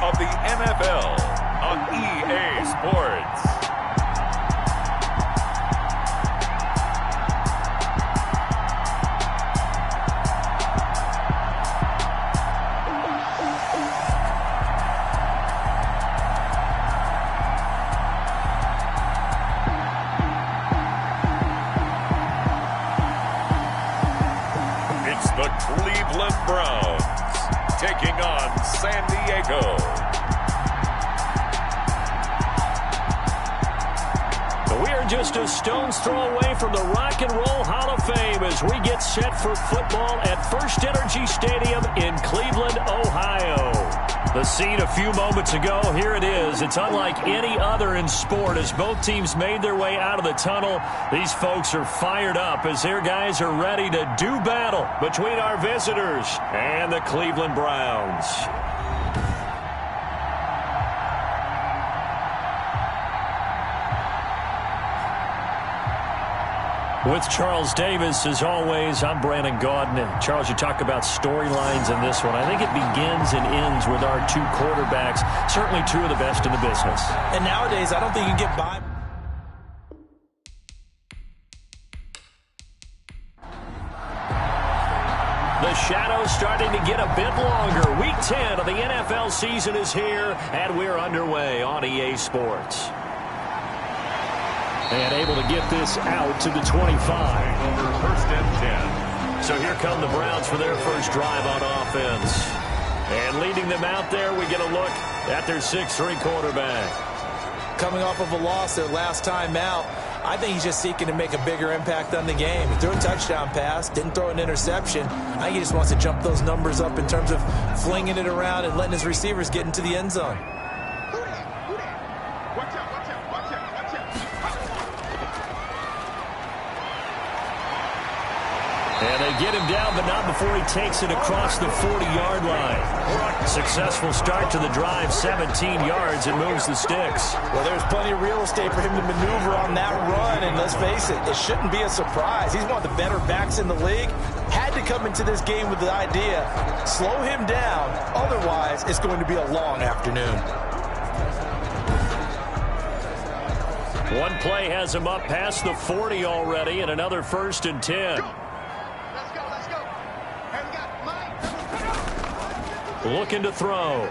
of the NFL on EA Sports. The Cleveland Browns taking on San Diego. We are just a stone's throw away from the Rock and Roll Hall of Fame as we get set for football at First Energy Stadium in Cleveland, Ohio. The scene a few moments ago, here it is. It's unlike any other in sport as both teams made their way out of the tunnel. These folks are fired up as their guys are ready to do battle between our visitors and the Cleveland Browns. With Charles Davis, as always, I'm Brandon Gaudin. Charles, you talk about storylines in this one. I think it begins and ends with our two quarterbacks, certainly two of the best in the business. And nowadays, I don't think you can get by. The shadow's starting to get a bit longer. Week 10 of the NFL season is here, and we're underway on EA Sports. And able to get this out to the 25. First and 10. So here come the Browns for their first drive on offense. And leading them out there, we get a look at their 6'3" quarterback. Coming off of a loss their last time out, I think he's just seeking to make a bigger impact on the game. He threw a touchdown pass, didn't throw an interception. I think he just wants to jump those numbers up in terms of flinging it around and letting his receivers get into the end zone. And they get him down, but not before he takes it across the 40-yard line. Successful start to the drive, 17 yards, and moves the sticks. Well, there's plenty of real estate for him to maneuver on that run, and let's face it, it shouldn't be a surprise. He's one of the better backs in the league. Had to come into this game with the idea, slow him down, otherwise it's going to be a long afternoon. One play has him up past the 40 already, and another 1st and 10. Looking to throw.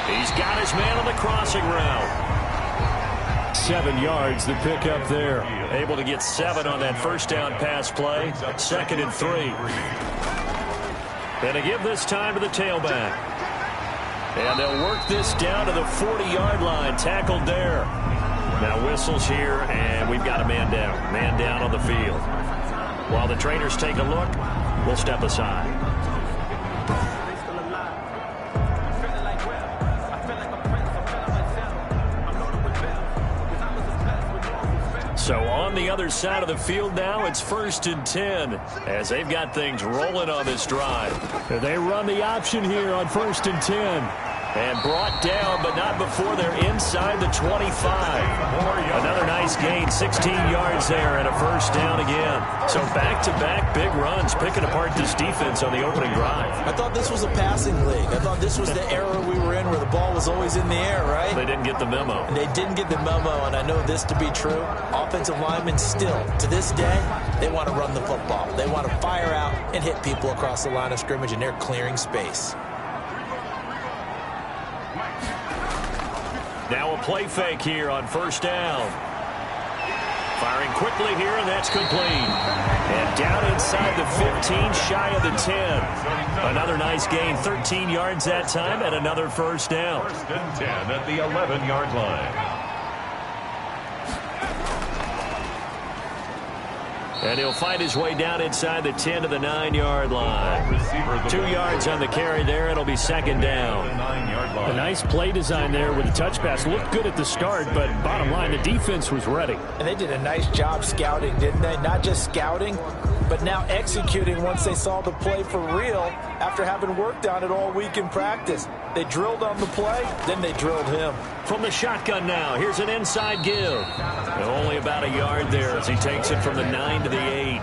He's got his man on the crossing route. 7 yards, the pickup there. Able to get 7 on that first down pass play. 2nd and 3. And to give this time to the tailback. And they'll work this down to the 40-yard line. Tackled there. Now whistles here, and we've got a man down. Man down on the field. While the trainers take a look, we'll step aside. So on the other side of the field now, it's 1st and 10 as they've got things rolling on this drive. They run the option here on 1st and 10. And brought down, but not before they're inside the 25. Another nice gain, 16 yards there, and a 1st down again. So back-to-back big runs, picking apart this defense on the opening drive. I thought this was a passing league. I thought this was the era we were in where the ball was always in the air, right? They didn't get the memo. And they didn't get the memo, and I know this to be true. Offensive linemen still, to this day, they want to run the football. They want to fire out and hit people across the line of scrimmage, and they're clearing space. Now a play fake here on 1st down. Firing quickly here, and that's complete. And down inside the 15, shy of the 10. Another nice gain, 13 yards that time, and another 1st down. 1st and 10 at the 11-yard line. And he'll find his way down inside the 10 to the 9-yard line. 2 yards on the carry there. It'll be 2nd down. A nice play design there with the touch pass. Looked good at the start, but bottom line, the defense was ready. And they did a nice job scouting, didn't they? Not just scouting, but now executing once they saw the play for real after having worked on it all week in practice. They drilled on the play, then they drilled him. From the shotgun now, here's an inside give. And only about a yard there as he takes it from the 9 to the 8.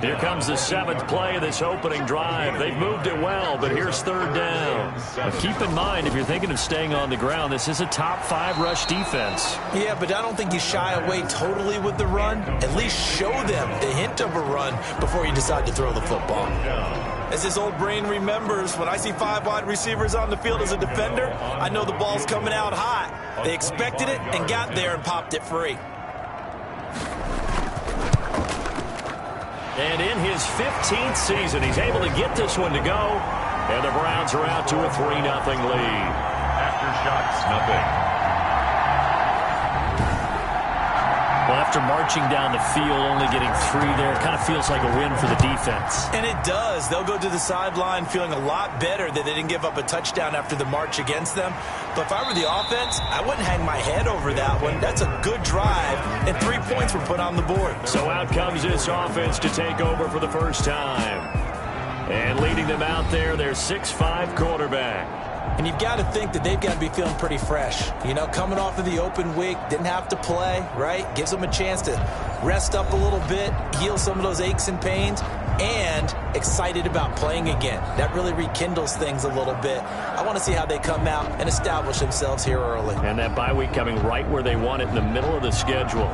Here comes the 7th play of this opening drive. They've moved it well, but here's 3rd down. Now keep in mind, if you're thinking of staying on the ground, this is a top 5 rush defense. Yeah, but I don't think you shy away totally with the run. At least show them the hint of a run before you decide to throw the football. As this old brain remembers, when I see 5 wide receivers on the field as a defender, I know the ball's coming out hot. They expected it and got there and popped it free. And in his 15th season, he's able to get this one to go. And the Browns are out to a 3-0 lead. Aftershocks, nothing. Well, after marching down the field, only getting 3 there, it kind of feels like a win for the defense. And it does. They'll go to the sideline feeling a lot better that they didn't give up a touchdown after the march against them. But if I were the offense, I wouldn't hang my head over that one. That's a good drive, and 3 points were put on the board. So out comes this offense to take over for the first time. And leading them out there, their 6'5" quarterback. And you've got to think that they've got to be feeling pretty fresh. You know, coming off of the open week, didn't have to play, right? Gives them a chance to rest up a little bit, heal some of those aches and pains, and excited about playing again. That really rekindles things a little bit. I want to see how they come out and establish themselves here early. And that bye week coming right where they want it, in the middle of the schedule.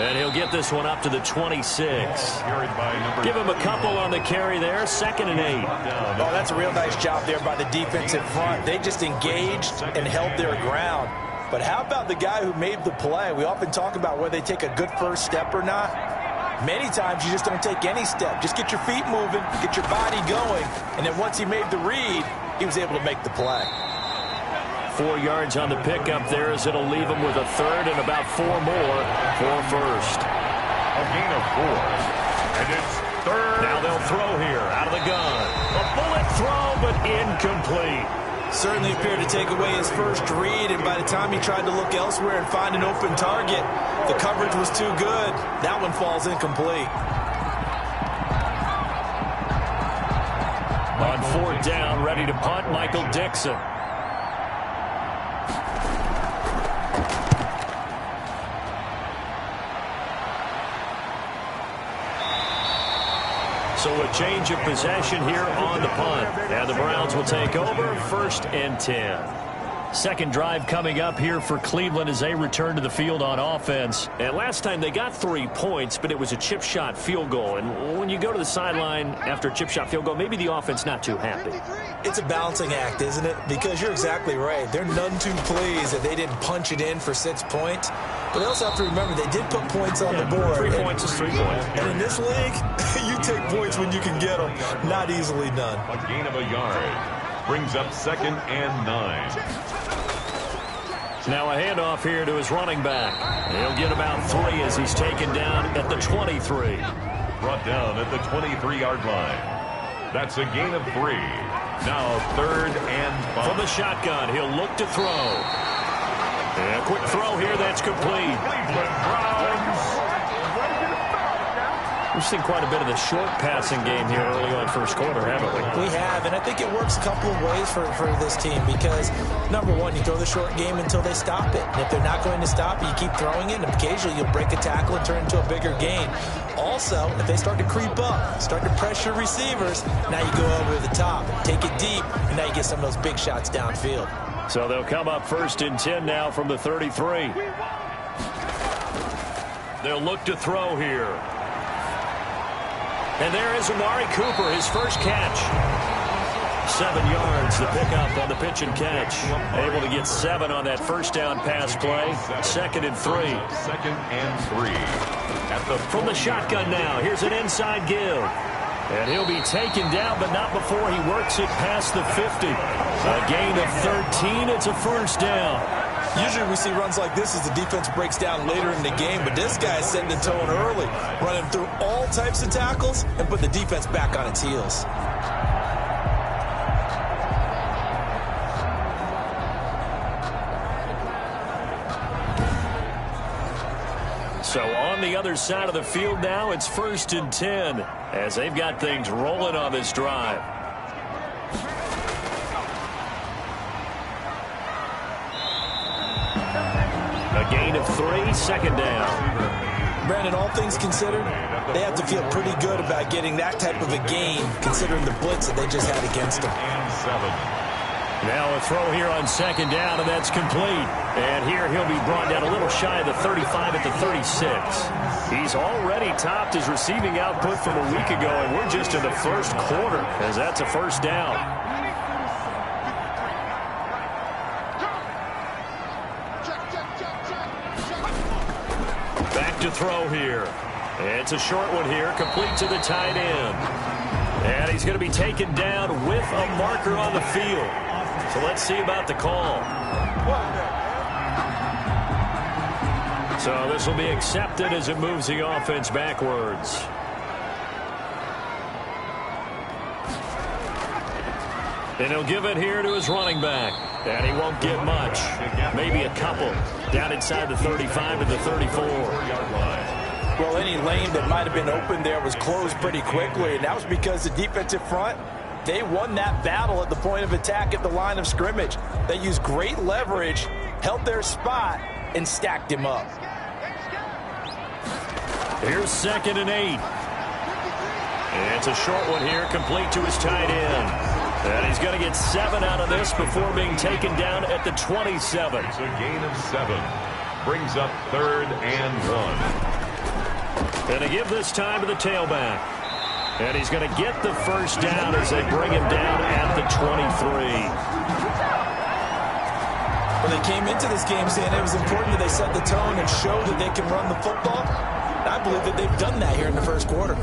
And he'll get this one up to the 26. Give him a couple on the carry there. 2nd and 8. Oh, that's a real nice job there by the defensive front. They just engaged and held their ground. But how about the guy who made the play? We often talk about whether they take a good first step or not. Many times you just don't take any step. Just get your feet moving, get your body going, and then once he made the read, he was able to make the play. 4 yards on the pickup there as it'll leave him with a 3rd and about 4 more for first. A gain of 4. And it's 3rd. Now they'll throw here out of the gun. A bullet throw, but incomplete. Certainly appeared to take away his first read, and by the time he tried to look elsewhere and find an open target, the coverage was too good. That one falls incomplete. On 4th down, ready to punt, Michael Dixon. So a change of possession here on the punt. And the Browns will take over 1st and 10. Second drive coming up here for Cleveland as they return to the field on offense. And last time they got 3 points, but it was a chip shot field goal. And when you go to the sideline after a chip shot field goal, maybe the offense not too happy. It's a balancing act, isn't it? Because you're exactly right. They're none too pleased that they didn't punch it in for 6 points. But they also have to remember they did put points on the board. 3 points is 3 points. And in this league, you take points when you can get them. Not easily done. A gain of a yard. Brings up 2nd and 9. Now a handoff here to his running back. He'll get about 3 as he's taken down at the 23. Brought down at the 23-yard line. That's a gain of 3. Now 3rd and 5. From the shotgun, he'll look to throw. And a quick throw here, that's complete. Cleveland Browns. We've seen quite a bit of the short passing game here early on first quarter, haven't we? We have, and I think it works a couple of ways for this team because, number one, you throw the short game until they stop it. And if they're not going to stop it, you keep throwing it, and occasionally you'll break a tackle and turn it into a bigger gain. Also, if they start to creep up, start to pressure receivers, now you go over the top, take it deep, and now you get some of those big shots downfield. So they'll come up 1st and 10 now from the 33. They'll look to throw here. And there is Amari Cooper, his first catch. 7 yards, the pickup on the pitch and catch. Able to get 7 on that first down pass play. 2nd and 3. 2nd and 3. At the From the shotgun now, here's an inside give. And he'll be taken down, but not before he works it past the 50. A gain of 13, it's a first down. Usually we see runs like this as the defense breaks down later in the game, but this guy is setting the tone early, running through all types of tackles and put the defense back on its heels. So on the other side of the field now, it's 1st and 10 as they've got things rolling on this drive. A gain of 3, 2nd down. Brandon, all things considered, they have to feel pretty good about getting that type of a gain, considering the blitz that they just had against them. Now a throw here on 2nd down, and that's complete. And here he'll be brought down a little shy of the 35 at the 36. He's already topped his receiving output from a week ago, and we're just in the 1st quarter as that's a 1st down. Back to throw here. It's a short one here, complete to the tight end. And he's going to be taken down with a marker on the field. So let's see about the call. So this will be accepted as it moves the offense backwards. And he'll give it here to his running back. And he won't get much. Maybe a couple. Down inside the 35 and the 34. Well, any lane that might have been open there was closed pretty quickly, and that was because the defensive front, they won that battle at the point of attack at the line of scrimmage. They used great leverage, held their spot, and stacked him up. Here's 2nd and 8. And it's a short one here, complete to his tight end. And he's going to get 7 out of this before being taken down at the 27. It's a gain of 7. Brings up 3rd and 1. And to give this time to the tailback. And he's going to get the 1st down as they bring him down at the 23. When they came into this game saying it was important that they set the tone and show that they can run the football, I believe that they've done that here in the 1st quarter.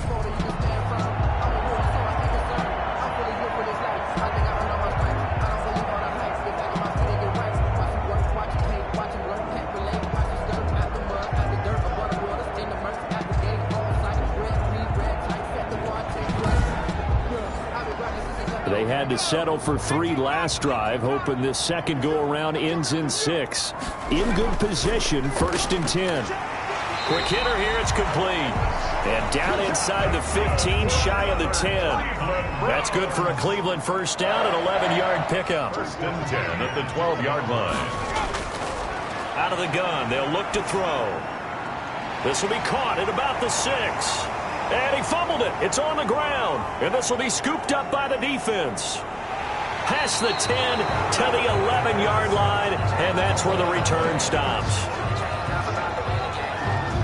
They had to settle for 3 last drive, hoping this second go-around ends in 6. In good position, 1st and 10. Quick hitter here, it's complete. And down inside the 15, shy of the 10. That's good for a Cleveland 1st down, an 11-yard pickup. 1st and 10 at the 12-yard line. Out of the gun, they'll look to throw. This will be caught at about the 6. And he fumbled it. It's on the ground. And this will be scooped up by the defense. Past the 10 to the 11-yard line, and that's where the return stops.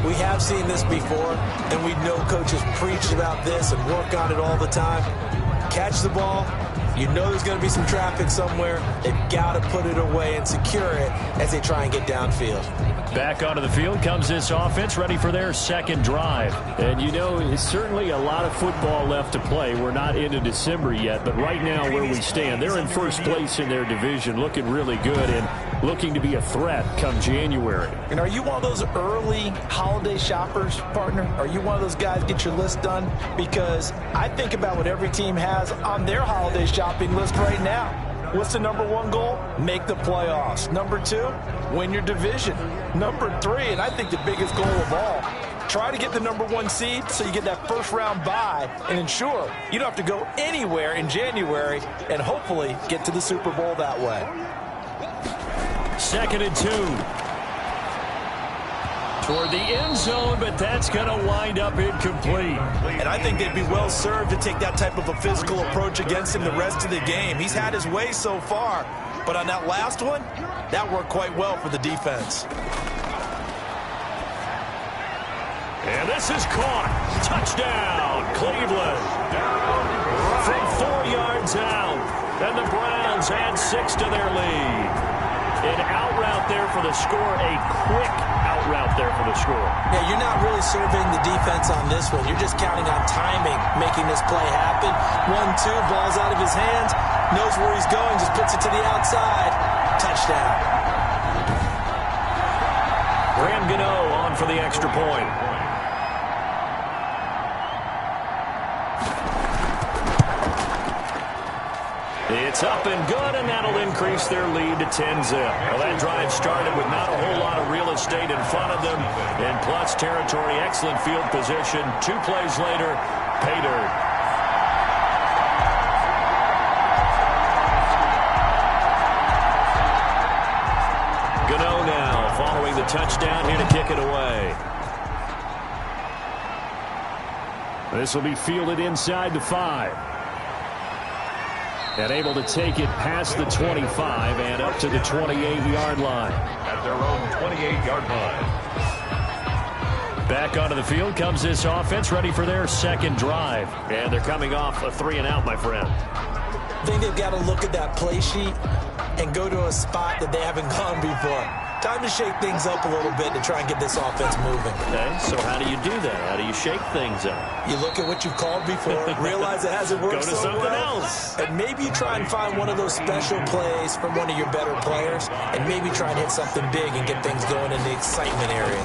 We have seen this before, and we know coaches preach about this and work on it all the time. Catch the ball. You know there's going to be some traffic somewhere. They've got to put it away and secure it as they try and get downfield. Back onto the field comes this offense, ready for their 2nd drive. And you know, it's certainly a lot of football left to play. We're not into December yet, but right now where we stand, they're in 1st place in their division, looking really good and looking to be a threat come January. And are you one of those early holiday shoppers, partner? Are you one of those guys get your list done? Because I think about what every team has on their holiday shopping list right now. What's the number 1 goal? Make the playoffs. Number 2, win your division. Number 3, and I think the biggest goal of all, try to get the number 1 seed so you get that 1st round bye and ensure you don't have to go anywhere in January and hopefully get to the Super Bowl that way. 2nd and 2. Toward the end zone, but that's going to wind up incomplete. And I think they'd be well served to take that type of a physical approach against him the rest of the game. He's had his way so far, but on that last one, that worked quite well for the defense. And this is caught. Touchdown, Cleveland. From 4 yards out, and the Browns add 6 to their lead. An out route there for the score, a quick out route there for the score. Yeah, you're not really surveying the defense on this one. You're just counting on timing, making this play happen. 1-2, ball's out of his hands, knows where he's going, just puts it to the outside. Touchdown. Graham Gano on for the extra point. It's up and good, and that'll increase their lead to 10-zip. Well, that drive started with not a whole lot of real estate in front of them. In plus territory, excellent field position. 2 plays later, pay dirt. Gano now following the touchdown here to kick it away. This will be fielded inside the 5. And able to take it past the 25 and up to the 28-yard line. At their own 28-yard line. Back onto the field comes this offense, ready for their second drive. And they're coming off a 3-and-out, my friend. I think they've got to look at that play sheet and go to a spot that they haven't gone before. Time to shake things up a little bit to try and get this offense moving. Okay, so how do you do that? How do you shake things up? You look at what you've called before, realize it hasn't worked so well. Go to something else. And maybe you try and find one of those special plays from one of your better players, and maybe try and hit something big and get things going in the excitement area.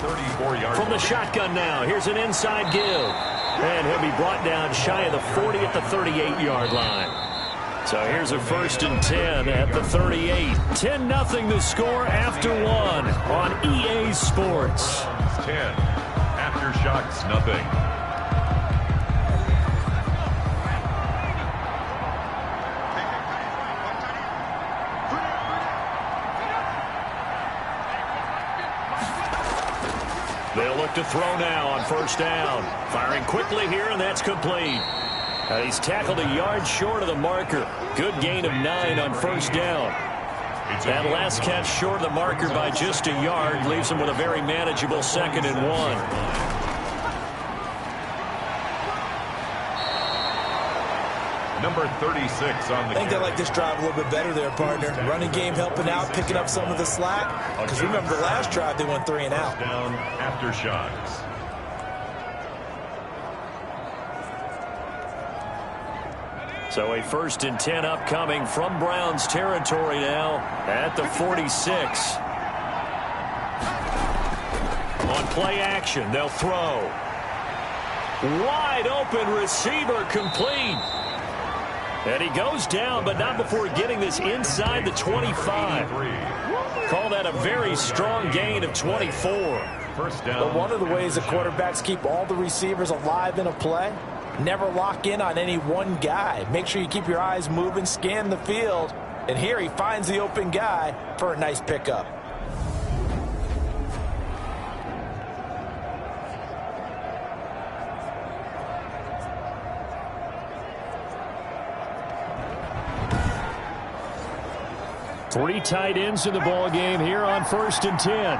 From the shotgun now, here's an inside give. And he'll be brought down shy of the 40 at the 38-yard line. So here's a 1st and 10 at the 38. 10-0 the score after 1 on EA Sports. 10. Aftershocks, nothing. They'll look to throw now on 1st down. Firing quickly here, and that's complete. He's tackled a yard short of the marker. Good gain of 9 on 1st down. That last catch short of the marker by just a yard leaves him with a very manageable 2nd and 1. Number 36 on the I think they like this drive a little bit better there, partner. Running game helping out, picking up some of the slack. Because remember the last drive, they went 3-and-out. Down Aftershocks. So a 1st and 10 upcoming from Browns territory now at the 46. On play action, they'll throw. Wide open receiver complete. And he goes down, but not before getting this inside the 25. Call that a very strong gain of 24. 1st down. But one of the ways the quarterbacks keep all the receivers alive in a play, never lock in on any one guy. Make sure you keep your eyes moving, scan the field. And here he finds the open guy for a nice pickup. Three tight ends in the ball game here on 1st and 10.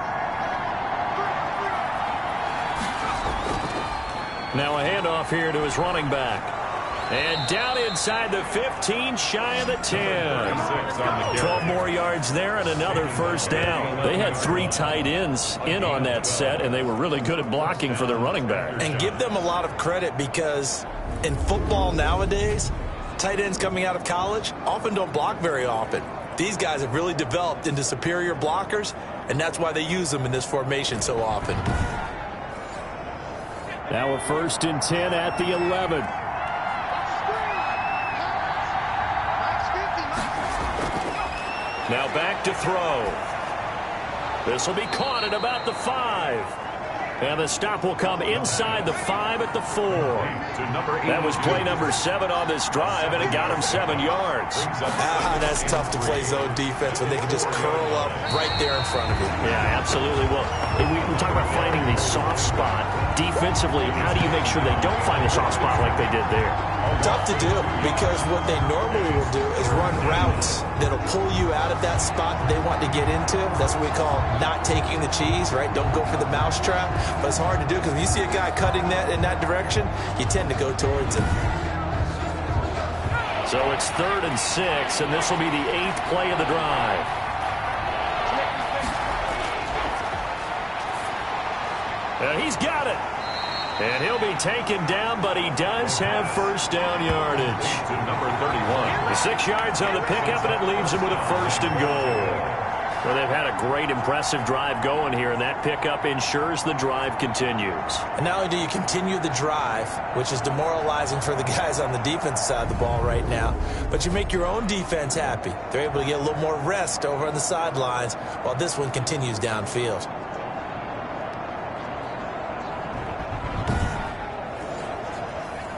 Now a handoff here to his running back. And down inside the 15, shy of the 10. 12 more yards there and another 1st down. They had 3 tight ends in on that set, and they were really good at blocking for their running back. And give them a lot of credit because in football nowadays, tight ends coming out of college often don't block very often. These guys have really developed into superior blockers, and that's why they use them in this formation so often. Now a 1st and 10 at the 11. Now back to throw. This will be caught at about the 5. And the stop will come inside the 5 at the 4. That was play number 7 on this drive, and it got him 7 yards. That's tough to play zone defense when they can just curl up right there in front of you. Yeah, absolutely. Well, we talk about finding the soft spot. Defensively, how do you make sure they don't find the soft spot like they did there? Tough to do because what they normally will do is run routes that'll pull you out of that spot that they want to get into. That's what we call not taking the cheese, right? Don't go for the mousetrap. But it's hard to do because when you see a guy cutting that in that direction, you tend to go towards him. So it's 3rd and 6, and this will be the 8th play of the drive. He's got it. And he'll be taken down, but he does have 1st down yardage. To number 31. 6 yards on the pickup, and it leaves him with a 1st and goal. Well, they've had a great, impressive drive going here, and that pickup ensures the drive continues. And not only do you continue the drive, which is demoralizing for the guys on the defense side of the ball right now, but you make your own defense happy. They're able to get a little more rest over on the sidelines while this one continues downfield.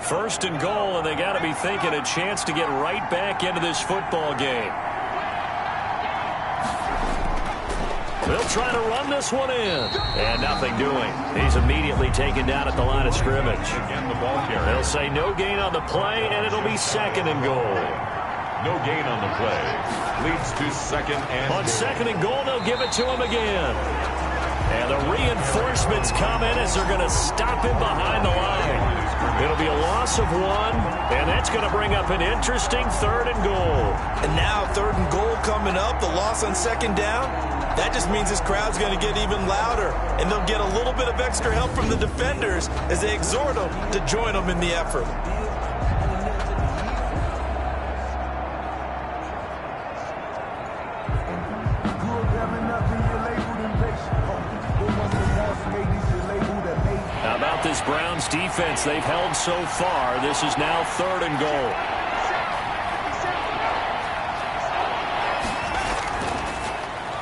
First and goal, and they got to be thinking a chance to get right back into this football game. They'll try to run this one in. And nothing doing. He's immediately taken down at the line of scrimmage. They'll say no gain on the play, and it'll be second and goal. No gain on the play. Leads to second and On second and goal, they'll give it to him again. And the reinforcements come in as they're going to stop him behind the line. It'll be a loss of one, and that's going to bring up an interesting third and goal. And now third and goal coming up, the loss on second down. That just means this crowd's going to get even louder, and they'll get a little bit of extra help from the defenders as they exhort them to join them in the effort. How about this Browns defense they've held so far? This is now third and goal.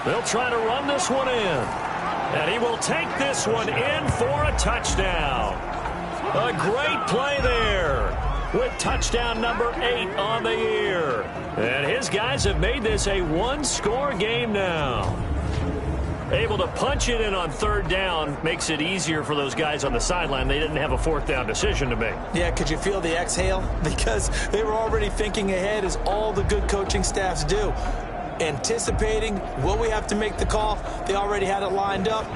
They'll try to run this one in. And he will take this one in for a touchdown. A great play there with touchdown number 8 on the year. And his guys have made this a one-score game now. Able to punch it in on third down makes it easier for those guys on the sideline. They didn't have a fourth down decision to make. Yeah, could you feel the exhale? Because they were already thinking ahead, as all the good coaching staffs do. Anticipating, will we have to make the call? They already had it lined up.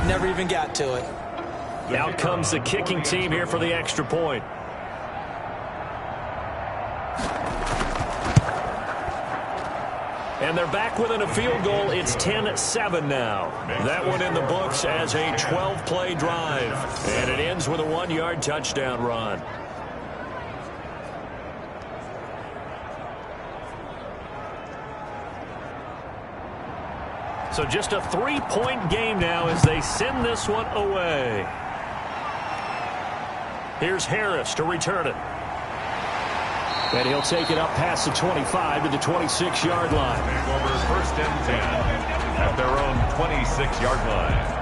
Never even got to it. Out comes the kicking team here for the extra point. And they're back within a field goal. It's 10-7 now. That one in the books as a 12-play drive. And it ends with a 1-yard touchdown run. So just a 3-point game now as they send this one away. Here's Harris to return it. And he'll take it up past the 25 to the 26-yard line. Over first and 10 at their own 26-yard line.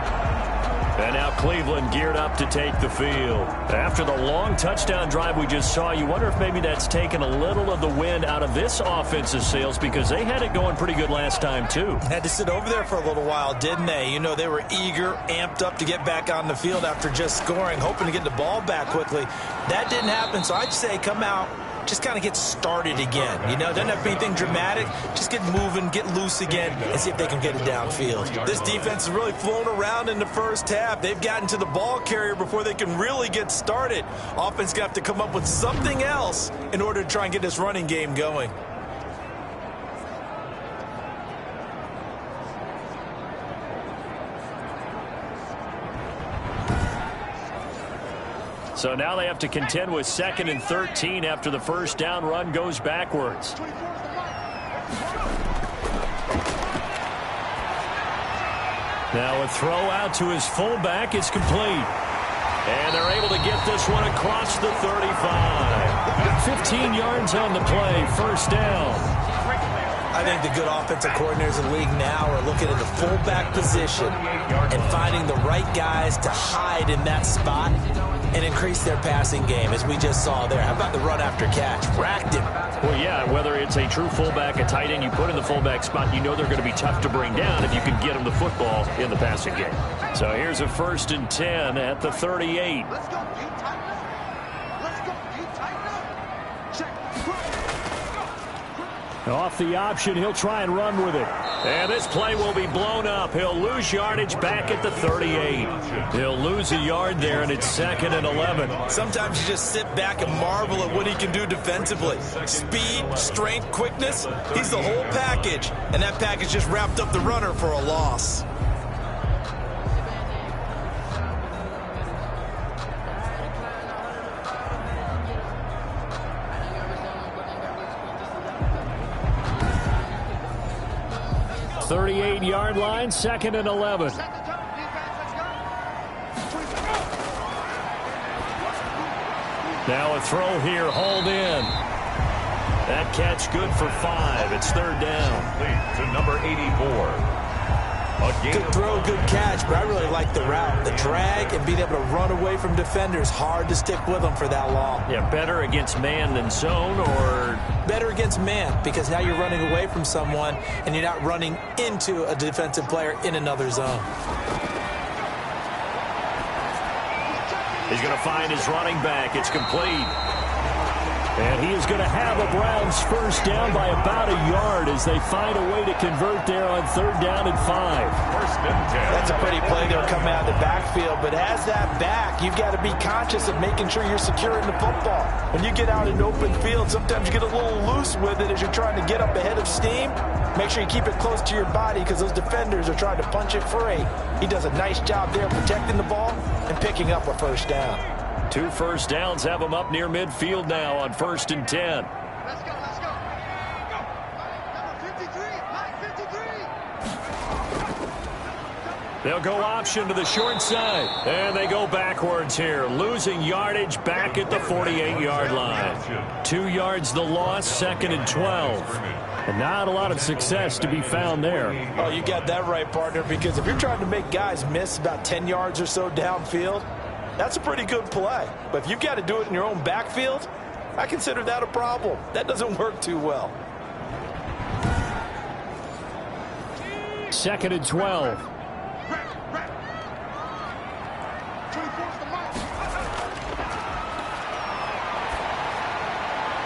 And now Cleveland geared up to take the field. After the long touchdown drive we just saw, you wonder if maybe that's taken a little of the wind out of this offense's sails, because they had it going pretty good last time too. Had to sit over there for a little while, didn't they? You know, they were eager, amped up to get back on the field after just scoring, hoping to get the ball back quickly. That didn't happen, so I'd say come out, just kind of get started again. You know, doesn't have to be anything dramatic. Just get moving, get loose again, and see if they can get it downfield. This defense has really flown around in the first half. They've gotten to the ball carrier before they can really get started. Offense got to come up with something else in order to try and get this running game going. So now they have to contend with 2nd and 13 after the first down run goes backwards. Now a throw out to his fullback is complete. And they're able to get this one across the 35. 15 yards on the play, first down. I think the good offensive coordinators in the league now are looking at the fullback position and finding the right guys to hide in that spot and increase their passing game, as we just saw there. How about the run after catch? Racked him. Well, yeah, whether it's a true fullback, a tight end you put in the fullback spot, you know they're going to be tough to bring down if you can get them the football in the passing game. So here's a 1st and 10 at the 38. Let's go. You tighten up. Let's go. You tighten up. Check. Off the option, he'll try and run with it. And this play will be blown up. He'll lose yardage back at the 38. He'll lose a yard there, and it's 2nd and 11. Sometimes you just sit back and marvel at what he can do defensively. Speed, strength, quickness, he's the whole package. And that package just wrapped up the runner for a loss. 38-yard line, 2nd and 11. Set the tone, defense, let's go. Now a throw here, hauled in. That catch good for 5. It's 3rd down. Lead to number 84. Good throw, good catch, but I really like the route. The drag and being able to run away from defenders, hard to stick with them for that long. Yeah, better against man than zone, or? Better against man, because now you're running away from someone and you're not running into a defensive player in another zone. He's going to find his running back. It's complete. And he is going to have a Browns first down by about a yard as they find a way to convert there on 3rd down and 5. First and 10. That's a pretty play there coming out of the backfield, but as that back, you've got to be conscious of making sure you're securing the football. When you get out in open field, sometimes you get a little loose with it as you're trying to get up ahead of steam. Make sure you keep it close to your body because those defenders are trying to punch it free. He does a nice job there protecting the ball and picking up a first down. 2 first downs have them up near midfield now on 1st and 10. Let's go, let's go. Number 53, line 53. They'll go option to the short side. And they go backwards here, losing yardage back at the 48-yard line. 2 yards the loss, 2nd and 12. And not a lot of success to be found there. Oh, you got that right, partner, because if you're trying to make guys miss about 10 yards or so downfield, that's a pretty good play. But if you've got to do it in your own backfield, I consider that a problem. That doesn't work too well. 2nd and 12.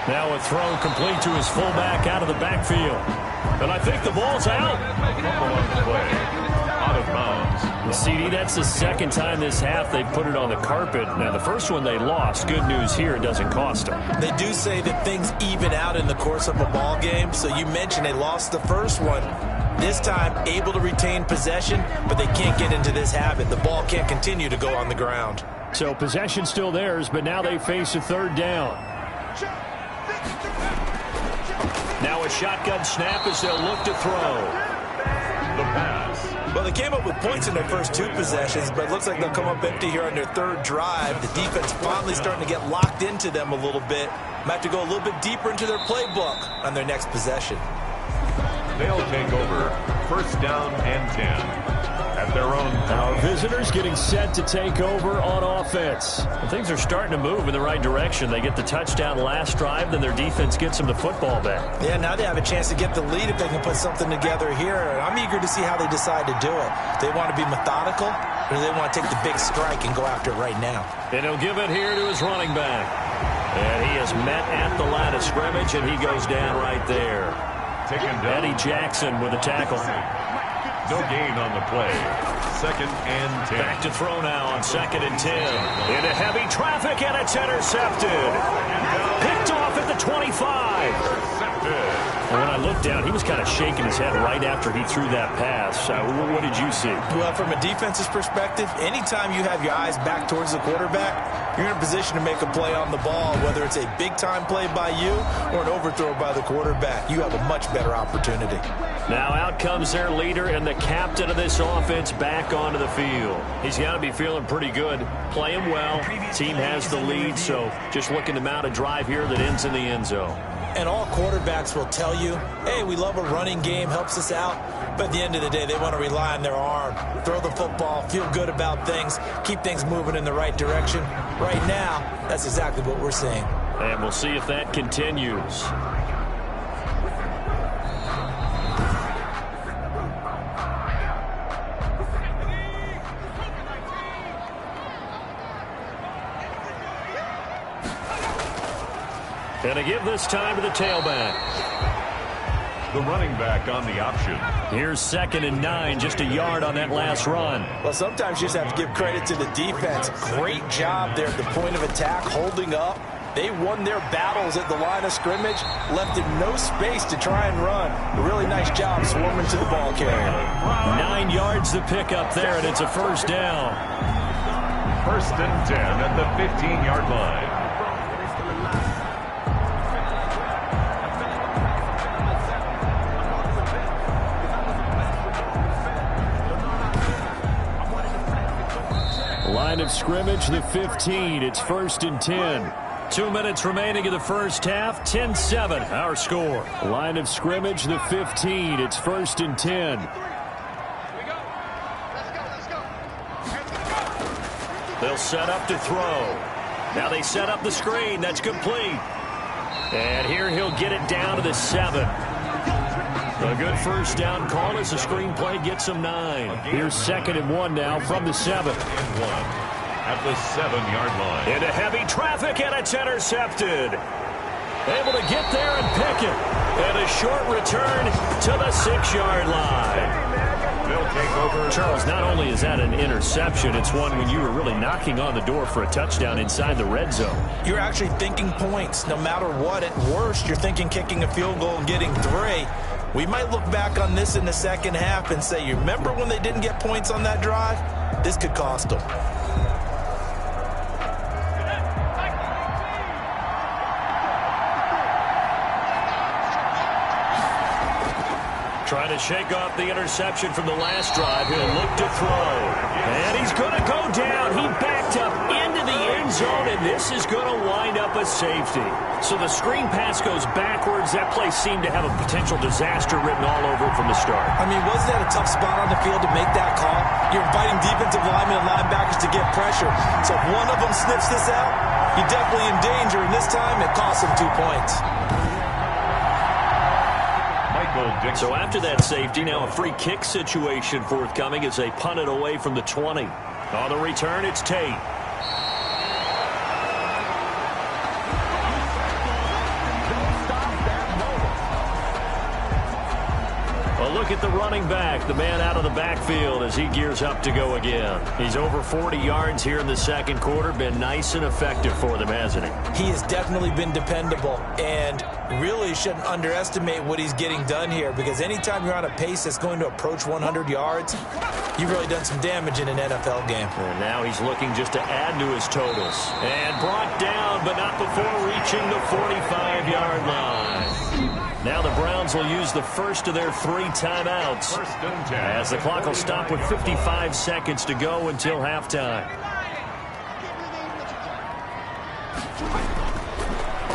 Now a throw complete to his fullback out of the backfield. And I think the ball's out. Out of bounds. CD, that's the 2nd time this half they've put it on the carpet. Now, the first one they lost. Good news here, it doesn't cost them. They do say that things even out in the course of a ball game. So you mentioned they lost the first one. This time, able to retain possession, but they can't get into this habit. The ball can't continue to go on the ground. So possession still theirs, but now they face a 3rd down. Now a shotgun snap as they'll look to throw. The pass. Well, they came up with points in their first 2 possessions, but it looks like they'll come up empty here on their 3rd drive. The defense finally starting to get locked into them a little bit. Might have to go a little bit deeper into their playbook on their next possession. They'll take over 1st down and 10 at their own. Our visitors getting set to take over on offense. And things are starting to move in the right direction. They get the touchdown last drive, then their defense gets them the football back. Yeah, now they have a chance to get the lead if they can put something together here. And I'm eager to see how they decide to do it. Do they want to be methodical, or do they want to take the big strike and go after it right now? And he'll give it here to his running back. And he is met at the line of scrimmage, and he goes down right there. Taken down. Eddie Jackson with a tackle. No gain on the play. 2nd and 10. Back to throw now on 2nd and 10. Into heavy traffic, and it's intercepted. Picked off at the 25. Intercepted. And when I looked down, he was kind of shaking his head right after he threw that pass. What did you see? Well, from a defense's perspective, anytime you have your eyes back towards the quarterback, you're in a position to make a play on the ball, whether it's a big-time play by you or an overthrow by the quarterback. You have a much better opportunity. Now out comes their leader and the captain of this offense back onto the field. He's got to be feeling pretty good, playing well. Team has the lead, so just looking to mount a drive here that ends in the end zone. And all quarterbacks will tell you, hey, we love a running game, helps us out. But at the end of the day, they want to rely on their arm, throw the football, feel good about things, keep things moving in the right direction. Right now, that's exactly what we're seeing. And we'll see if that continues. And a give this time to the tailback. The running back on the option. Here's 2nd and 9, just a yard on that last run. Well, sometimes you just have to give credit to the defense. Great job there at the point of attack, holding up. They won their battles at the line of scrimmage, left him no space to try and run. A really nice job swarming to the ball carrier. 9 yards to pick up there, and it's a first down. 1st and 10 at the 15-yard line. of scrimmage, the 15. It's 1st and 10. 2 minutes remaining in the first half. 10-7, our score. Line of scrimmage, the 15. It's 1st and 10. They'll set up to throw. Now they set up the screen. That's complete. And here he'll get it down to the 7. A good first down call as the screenplay gets him 9. Here's 2nd and 1 now from the 7. At the 7-yard line. Into heavy traffic, and it's intercepted. Able to get there and pick it. And a short return to the 6-yard line. They'll take over. Charles, not only is that an interception, it's one when you were really knocking on the door for a touchdown inside the red zone. You're actually thinking points. No matter what, at worst, you're thinking kicking a field goal and getting 3. We might look back on this in the second half and say, you remember when they didn't get points on that drive? This could cost them. Trying to shake off the interception from the last drive. He'll look to throw. And he's going to go down. He backed up into the end zone, and this is going to wind up a safety. So the screen pass goes backwards. That play seemed to have a potential disaster written all over it from the start. I mean, wasn't that a tough spot on the field to make that call? You're inviting defensive linemen and linebackers to get pressure. So if one of them sniffs this out, you're definitely in danger, and this time it costs him 2 points. So after that safety, now a free kick situation forthcoming as they punt it away from the 20. On the return, it's Tate. A look at the running back, the man out of the backfield as he gears up to go again. He's over 40 yards here in the second quarter. Been nice and effective for them, hasn't he? He has definitely been dependable, and really shouldn't underestimate what he's getting done here, because anytime you're on a pace that's going to approach 100 yards, you've really done some damage in an NFL game. And now he's looking just to add to his totals. And brought down, but not before reaching the 45-yard line. Now the Browns will use the first of their 3 timeouts as the clock will stop with 55 seconds to go until halftime.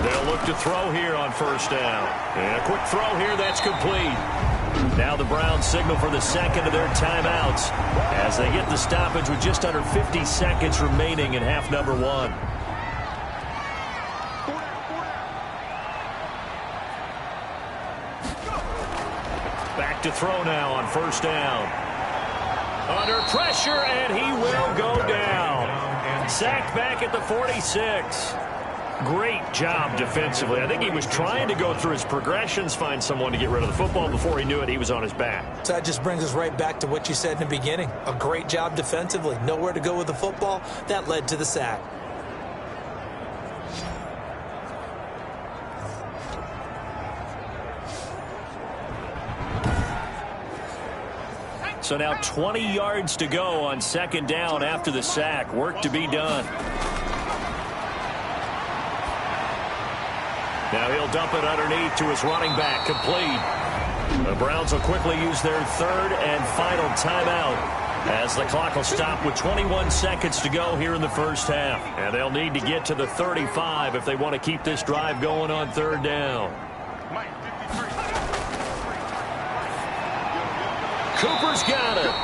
They'll look to throw here on first down. And a quick throw here, that's complete. Now the Browns signal for the second of their timeouts as they get the stoppage with just under 50 seconds remaining in half number 1. Back to throw now on first down. Under pressure, and he will go down. Sacked back at the 46. Great job defensively. I think he was trying to go through his progressions, find someone to get rid of the football. Before he knew it, he was on his back. So that just brings us right back to what you said in the beginning. A great job defensively. Nowhere to go with the football. That led to the sack. So now 20 yards to go on second down after the sack. Work to be done. Now he'll dump it underneath to his running back, complete. The Browns will quickly use their 3rd and final timeout as the clock will stop with 21 seconds to go here in the first half. And they'll need to get to the 35 if they want to keep this drive going on 3rd down. Cooper's got it.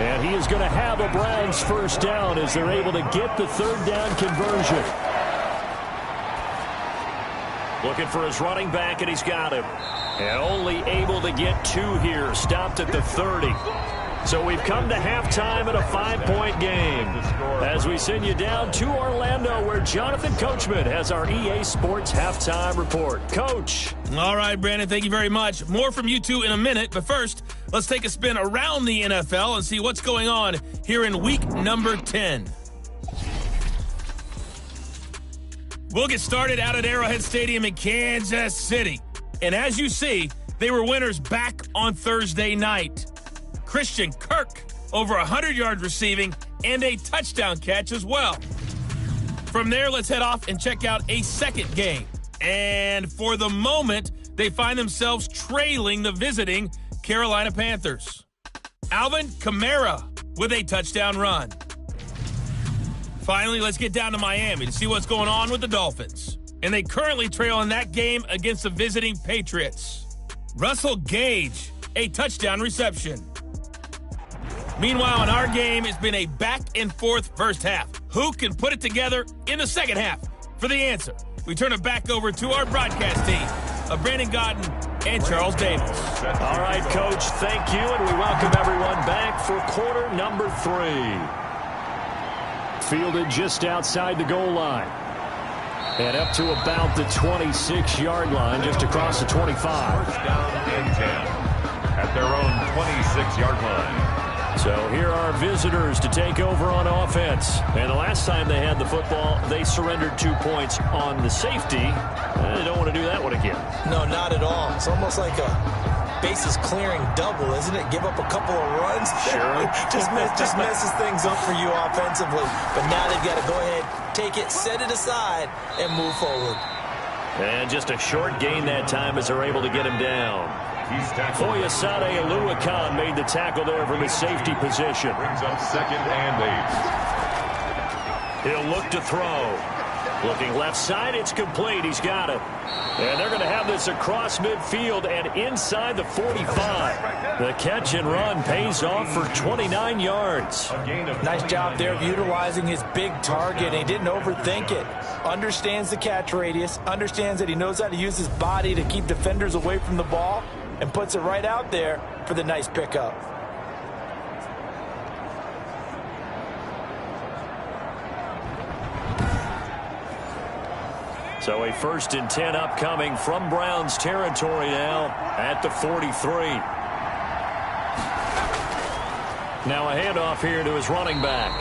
And he is going to have a Browns first down as they're able to get the 3rd down conversion. Looking for his running back, and he's got him. And only able to get 2 here. Stopped at the 30. So we've come to halftime in a 5-point game as we send you down to Orlando, where Jonathan Coachman has our EA Sports halftime report. Coach. All right, Brandon, thank you very much. More from you two in a minute, but first, let's take a spin around the NFL and see what's going on here in week number 10. We'll get started out at Arrowhead Stadium in Kansas City. And as you see, they were winners back on Thursday night. Christian Kirk, over 100 yards receiving and a touchdown catch as well. From there, let's head off and check out a second game. And for the moment, they find themselves trailing the visiting Carolina Panthers. Alvin Kamara with a touchdown run. Finally, let's get down to Miami to see what's going on with the Dolphins. And they currently trail in that game against the visiting Patriots. Russell Gage, a touchdown reception. Meanwhile, in our game, it's been a back-and-forth first half. Who can put it together in the second half? For the answer, we turn it back over to our broadcast team of Brandon Godden and Charles Davis. All right, Coach, thank you, and we welcome everyone back for quarter number 3. Fielded just outside the goal line. And up to about the 26-yard line, just across the 25. First down and 10 at their own 26-yard line. So here are visitors to take over on offense. And the last time they had the football, they surrendered 2 points on the safety. They don't want to do that one again. No, not at all. It's almost like a bases clearing double, isn't it? Give up a couple of runs. Sure. just messes things up for you offensively. But now they've got to go ahead, take it, set it aside, and move forward. And just a short gain that time as they're able to get him down. Foyesade Aluakan made the tackle there from his safety position. Brings up 2nd and 8. He'll look to throw. Looking left side, it's complete. He's got it. And they're going to have this across midfield and inside the 45. The catch and run pays off for 29 yards. Nice job there of utilizing his big target. He didn't overthink it. Understands the catch radius. Understands that he knows how to use his body to keep defenders away from the ball. And puts it right out there for the nice pickup. So a 1st and 10 upcoming from Browns territory now at the 43. Now a handoff here to his running back.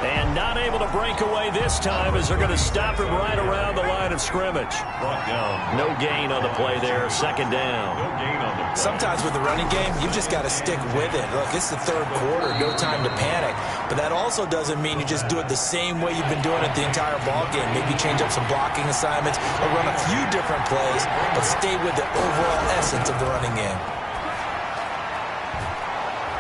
And not able to break away this time as they're going to stop him right around the line of scrimmage. Brought down. No gain on the play there. 2nd down. No gain on the play. Sometimes with the running game, you just got to stick with it. Look, it's the 3rd quarter. No time to panic. But that also doesn't mean you just do it the same way you've been doing it the entire ball game. Maybe change up some blocking assignments or run a few different plays, but stay with the overall essence of the running game.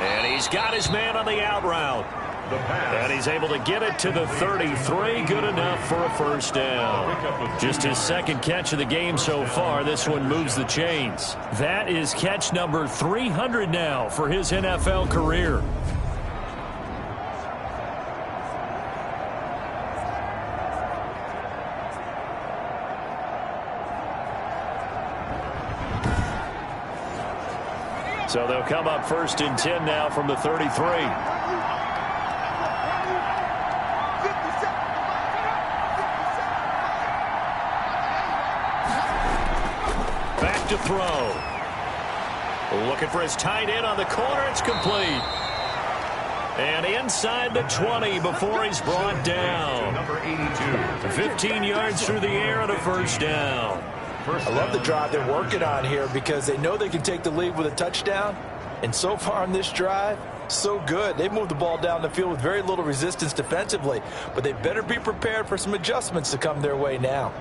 And he's got his man on the out route. And he's able to get it to the 33. Good enough for a 1st down. Just his 2nd catch of the game so far. This one moves the chains. That is catch number 300 now for his NFL career. So they'll come up 1st and 10 now from the 33. To throw. Looking for his tight end on the corner. It's complete. And inside the 20 before he's brought down. Number 82. 15 yards through the air and a 1st down. I love the drive they're working on here because they know they can take the lead with a touchdown. And so far on this drive, so good. They've moved the ball down the field with very little resistance defensively. But they better be prepared for some adjustments to come their way now.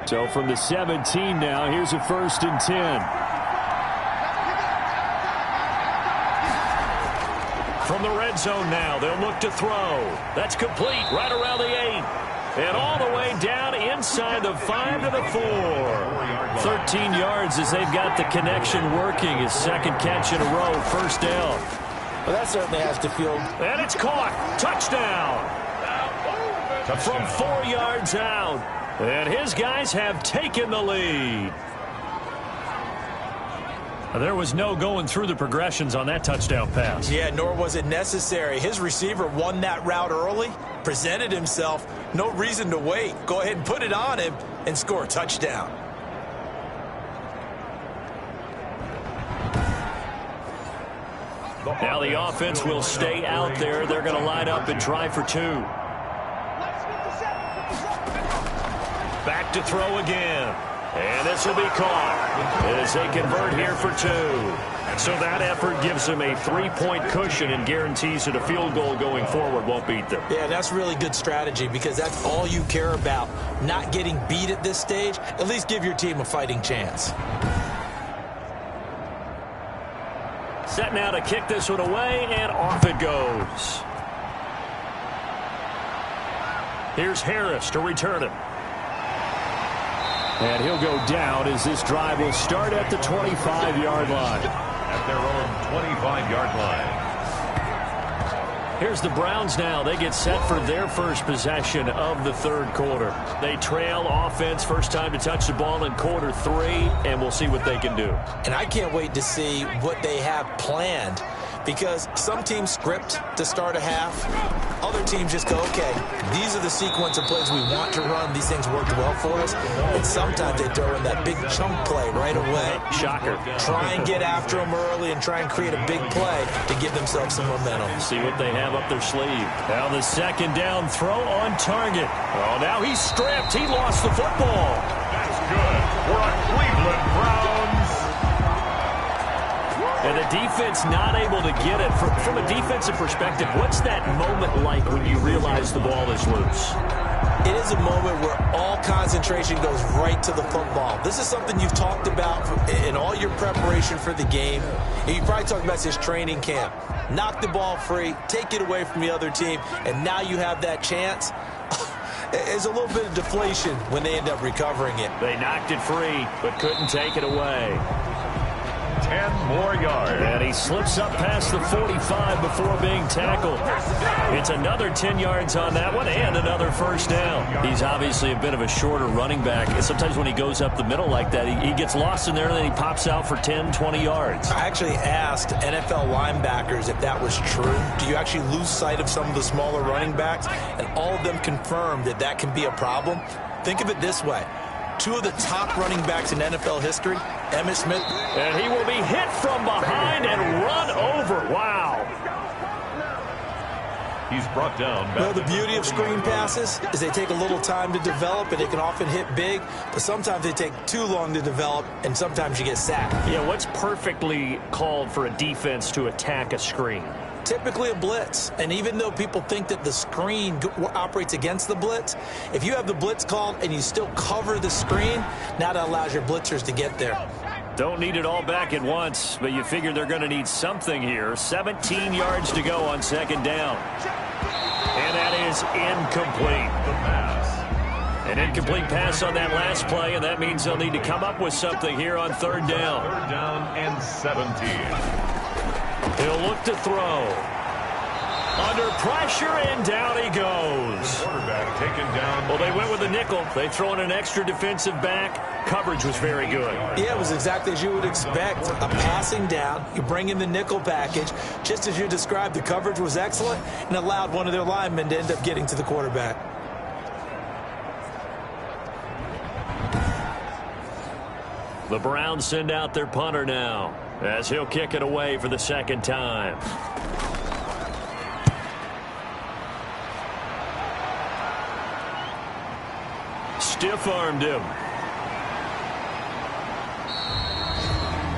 So from the 17 now, here's a 1st and 10. From the red zone now, they'll look to throw. That's complete right around the 8. And all the way down inside the 5 to the 4. 13 yards as they've got the connection working. His 2nd catch in a row, 1st down. Well, that certainly has to feel. And it's caught. Touchdown. From 4 yards out. And his guys have taken the lead. There was no going through the progressions on that touchdown pass. Yeah, nor was it necessary. His receiver won that route early, presented himself. No reason to wait. Go ahead and put it on him and score a touchdown. Now the offense will stay out there. They're going to line up and try for 2. Back to throw again. And this will be caught as they convert here for 2. So that effort gives them a 3-point cushion and guarantees that a field goal going forward won't beat them. Yeah, that's really good strategy because that's all you care about. Not getting beat at this stage. At least give your team a fighting chance. Set now to kick this one away, and off it goes. Here's Harris to return it. And he'll go down as this drive will start at the 25-yard line. At their own 25-yard line. Here's the Browns now. They get set for their first possession of the third quarter. They trail offense, first time to touch the ball in quarter 3, and we'll see what they can do. And I can't wait to see what they have planned because some teams script to start a half. Other teams just go, okay, these are the sequence of plays we want to run. These things worked well for us. And sometimes they throw in that big chunk play right away. Shocker. Try and get after them early and try and create a big play to give themselves some momentum. See what they have up their sleeve. Now the second down throw on target. Oh, now he's stripped. He lost the football. That's good for a Cleveland Browns. And the defense not able to get it. From a defensive perspective, what's that moment like when you realize the ball is loose? It is a moment where all concentration goes right to the football. This is something you've talked about in all your preparation for the game. And you probably talked about this training camp. Knock the ball free, take it away from the other team, and now you have that chance. There's a little bit of deflation when they end up recovering it. They knocked it free, but couldn't take it away. 10 more yards. And he slips up past the 45 before being tackled. It's another 10 yards on that one and another first down. He's obviously a bit of a shorter running back. And sometimes when he goes up the middle like that, he gets lost in there and then he pops out for 10, 20 yards. I actually asked NFL linebackers if that was true. Do you actually lose sight of some of the smaller running backs? And all of them confirmed that that can be a problem. Think of it this way. 2 of the top running backs in NFL history, Emmitt Smith. And he will be hit from behind and run over. Wow. He's brought down. Well, the beauty of screen passes is they take a little time to develop, and they can often hit big, but sometimes they take too long to develop, and sometimes you get sacked. Yeah, what's perfectly called for a defense to attack a screen? Typically a blitz, and even though people think that the screen operates against the blitz, if you have the blitz called and you still cover the screen, now that allows your blitzers to get there. Don't need it all back at once, but you figure they're going to need something here. 17 yards to go on second down. And that is incomplete. The pass. An incomplete pass on that last play, and that means they'll need to come up with something here on third down. Third down and 17. He'll look to throw. Under pressure, and down he goes. Quarterback taken down. Well, they went with a nickel. They throw in an extra defensive back. Coverage was very good. Yeah, it was exactly as you would expect. A passing down. You bring in the nickel package. Just as you described, the coverage was excellent and allowed one of their linemen to end up getting to the quarterback. The Browns send out their punter now as he'll kick it away for the second time. Stiff-armed him.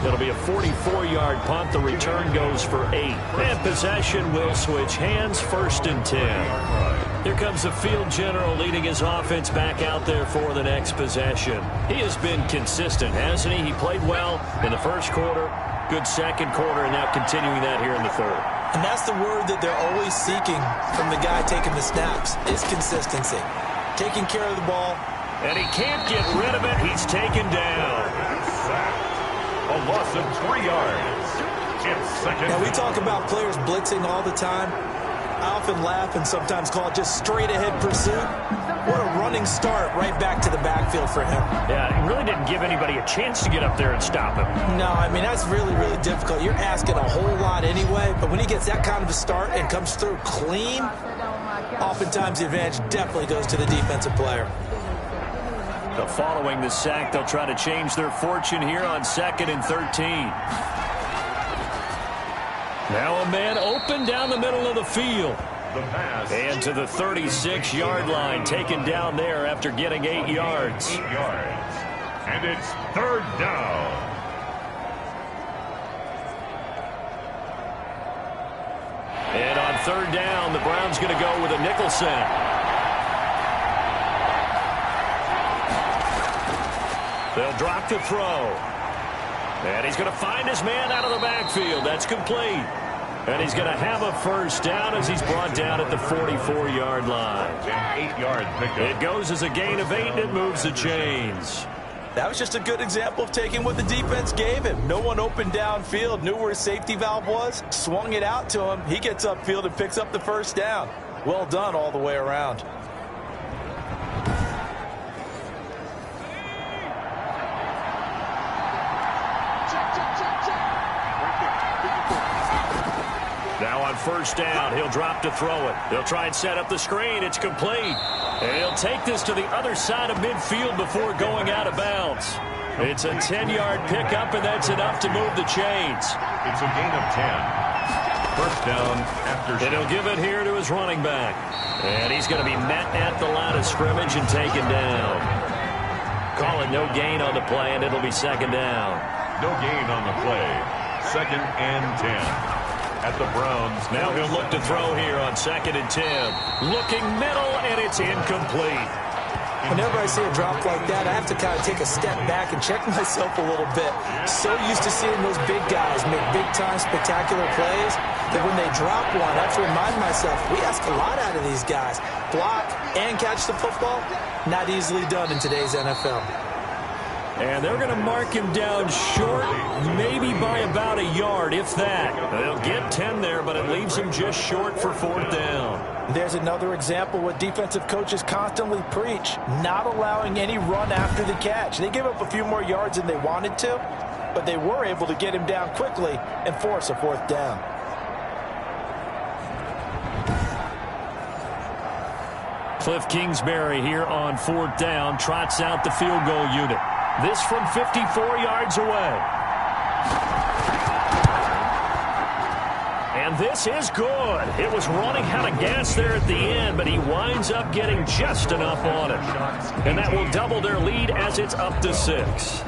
It'll be a 44-yard punt. The return goes for 8. And possession will switch hands, 1st and 10. Here comes the field general leading his offense back out there for the next possession. He has been consistent, hasn't he? He played well in the first quarter, good second quarter, and now continuing that here in the third. And that's the word that they're always seeking from the guy taking the snaps, is consistency. Taking care of the ball. And he can't get rid of it. He's taken down. A loss of 3 yards. It's second. Now, we talk about players blitzing all the time. I often laugh and sometimes call it just straight-ahead pursuit. What a running start right back to the backfield for him. Yeah, he really didn't give anybody a chance to get up there and stop him. No, I mean, that's really, really difficult. You're asking a whole lot anyway, but when he gets that kind of a start and comes through clean, oftentimes the advantage definitely goes to the defensive player. So following the sack, they'll try to change their fortune here on 2nd and 13. Now a man open down the middle of the field. The pass. And to the 36-yard line, taken down there after getting 8 yards. 8 yards. And it's third down. And on third down, the Browns going to go with a nickel set. They'll drop to throw. And he's going to find his man out of the backfield. That's complete. And he's going to have a first down as he's brought down at the 44-yard line. An 8-yard pickup. It goes as a gain of 8, and it moves the chains. That was just a good example of taking what the defense gave him. No one opened downfield, knew where his safety valve was, swung it out to him. He gets upfield and picks up the first down. Well done all the way around. Now on first down, he'll drop to throw it. He'll try and set up the screen. It's complete. And he'll take this to the other side of midfield before going out of bounds. It's a 10-yard pickup, and that's enough to move the chains. It's a gain of 10. First down after. And he'll give it here to his running back. And he's going to be met at the line of scrimmage and taken down. Call it no gain on the play, and it'll be second down. No gain on the play. Second and 10. At the Browns. Now he'll look to throw here on second and 10. Looking middle, and it's incomplete. Whenever I see a drop like that, I have to kind of take a step back and check myself a little bit. So used to seeing those big guys make big-time spectacular plays that when they drop one, I have to remind myself, we ask a lot out of these guys. Block and catch the football, not easily done in today's NFL. And they're going to mark him down short, maybe by about a yard, if that. They'll get 10 there, but it leaves him just short for fourth down. There's another example what defensive coaches constantly preach, not allowing any run after the catch. They gave up a few more yards than they wanted to, but they were able to get him down quickly and force a fourth down. Cliff Kingsbury here on fourth down, trots out the field goal unit. This from 54 yards away. And this is good. It was running out of gas there at the end, but he winds up getting just enough on it. And that will double their lead as it's up to 6.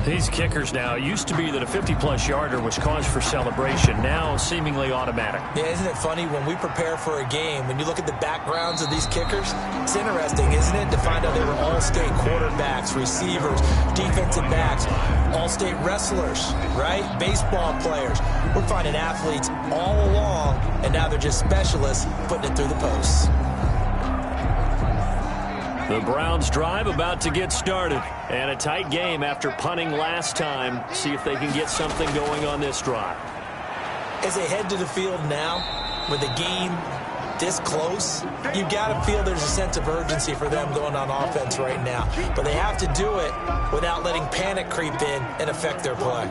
These kickers now, it used to be that a 50-plus yarder was cause for celebration, now seemingly automatic. Yeah, isn't it funny when we prepare for a game, when you look at the backgrounds of these kickers, it's interesting, isn't it, to find out they were all-state quarterbacks, receivers, defensive backs, all-state wrestlers, right? Baseball players. We're finding athletes all along, and now they're just specialists putting it through the posts. The Browns drive about to get started. And a tight game after punting last time. See if they can get something going on this drive. As they head to the field now, with the game this close, you've got to feel there's a sense of urgency for them going on offense right now. But they have to do it without letting panic creep in and affect their play.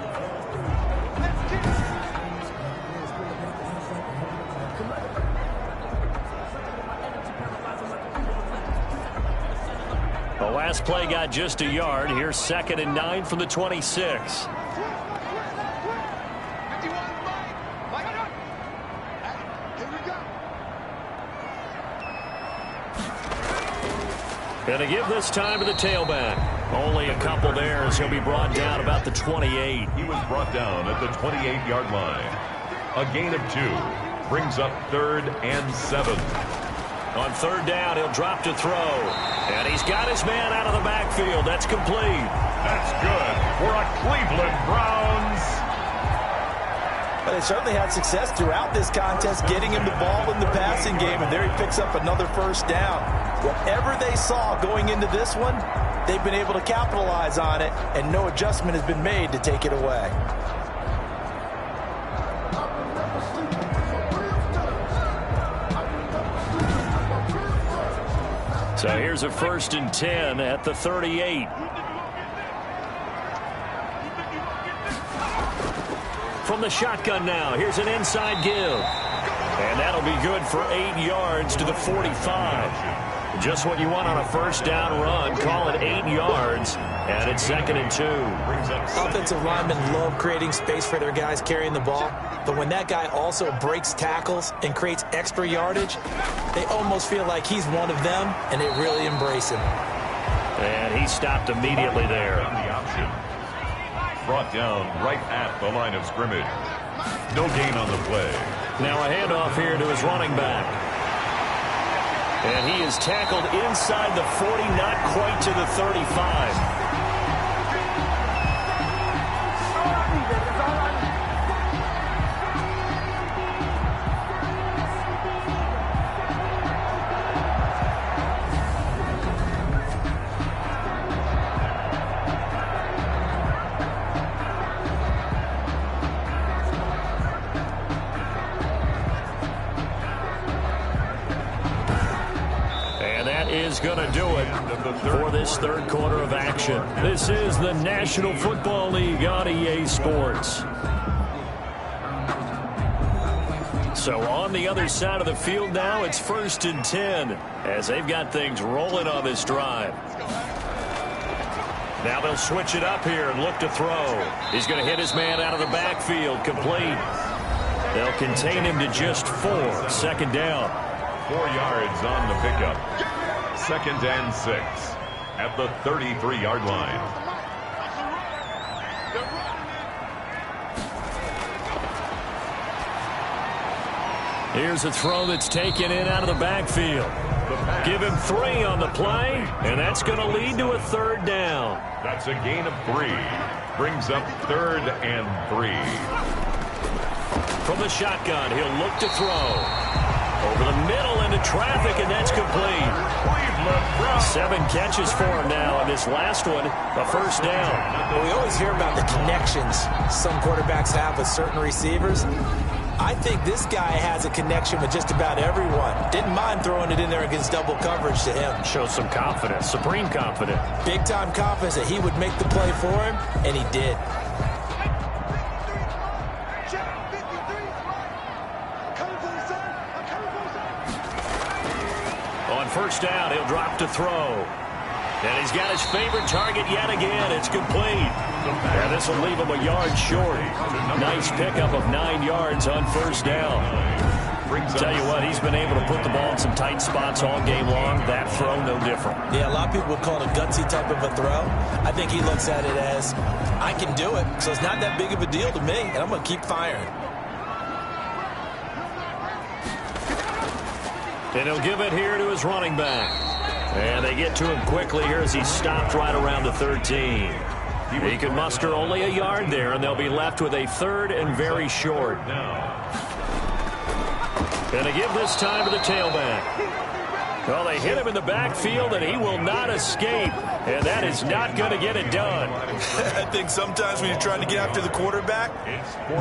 The last play got just a yard. Here's second and 9 from the 26. Going to give this time to the tailback. Only a couple there as he'll be brought down about the 28. He was brought down at the 28-yard line. A gain of 2 brings up third and 7. On third down, he'll drop to throw. And he's got his man out of the backfield. That's complete. That's good for a Cleveland Browns. But they certainly had success throughout this contest, getting him the ball in the passing game, and there he picks up another first down. Whatever they saw going into this one, they've been able to capitalize on it, and no adjustment has been made to take it away. So here's a first and 10 at the 38. From the shotgun now, here's an inside give. And that'll be good for 8 yards to the 45. Just what you want on a first down run. Call it 8 yards. And it's second and 2. Offensive linemen love creating space for their guys carrying the ball. But when that guy also breaks tackles and creates extra yardage, they almost feel like he's one of them, and they really embrace him. And he stopped immediately there. The option. Brought down right at the line of scrimmage. No gain on the play. Now a handoff here to his running back. And he is tackled inside the 40, not quite to the 35. Is going to do it for this third quarter of action. This is the National Football League on EA Sports. So on the other side of the field now, it's 1st and 10 as they've got things rolling on this drive. Now they'll switch it up here and look to throw. He's going to hit his man out of the backfield, complete. They'll contain him to just 4. 2nd down. 4 yards on the pickup. 2nd and 6 at the 33-yard line. Here's a throw that's taken in out of the backfield. Give him 3 on the play, and that's going to lead to a 3rd down. That's a gain of 3. Brings up 3rd and 3. From the shotgun, he'll look to throw. Over the middle into traffic, and that's complete. 7 catches for him now, and this last one, a 1st down. Well, we always hear about the connections some quarterbacks have with certain receivers. I think this guy has a connection with just about everyone. Didn't mind throwing it in there against double coverage to him. Shows some confidence, supreme confidence. Big-time confidence that he would make the play for him, and he did. On 1st down, he'll drop to throw. And he's got his favorite target yet again. It's complete. And this will leave him a yard short. Nice pickup of 9 yards on 1st down. Tell you what, he's been able to put the ball in some tight spots all game long. That throw, no different. Yeah, a lot of people would call it a gutsy type of a throw. I think he looks at it as, I can do it, so it's not that big of a deal to me, and I'm going to keep firing. And he'll give it here to his running back. And they get to him quickly here as he's stopped right around the 13. He can muster only a yard there, and they'll be left with a 3rd and very short. And they give this time to the tailback. Well, they hit him in the backfield, and he will not escape. And that is not going to get it done. I think sometimes when you're trying to get after the quarterback,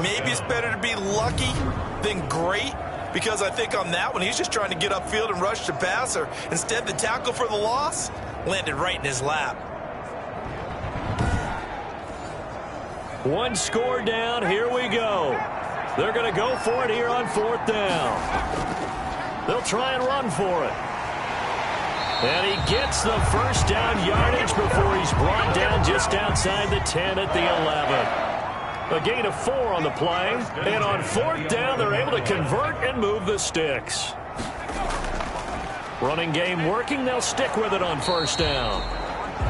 maybe it's better to be lucky than great. Because I think on that one, he's just trying to get upfield and rush the passer. Instead, the tackle for the loss landed right in his lap. 1 score down. Here we go. They're going to go for it here on 4th down. They'll try and run for it. And he gets the 1st down yardage before he's brought down just outside the 10 at the 11. A gain of 4 on the play, and on 4th down, they're able to convert and move the sticks. Running game working, they'll stick with it on 1st down.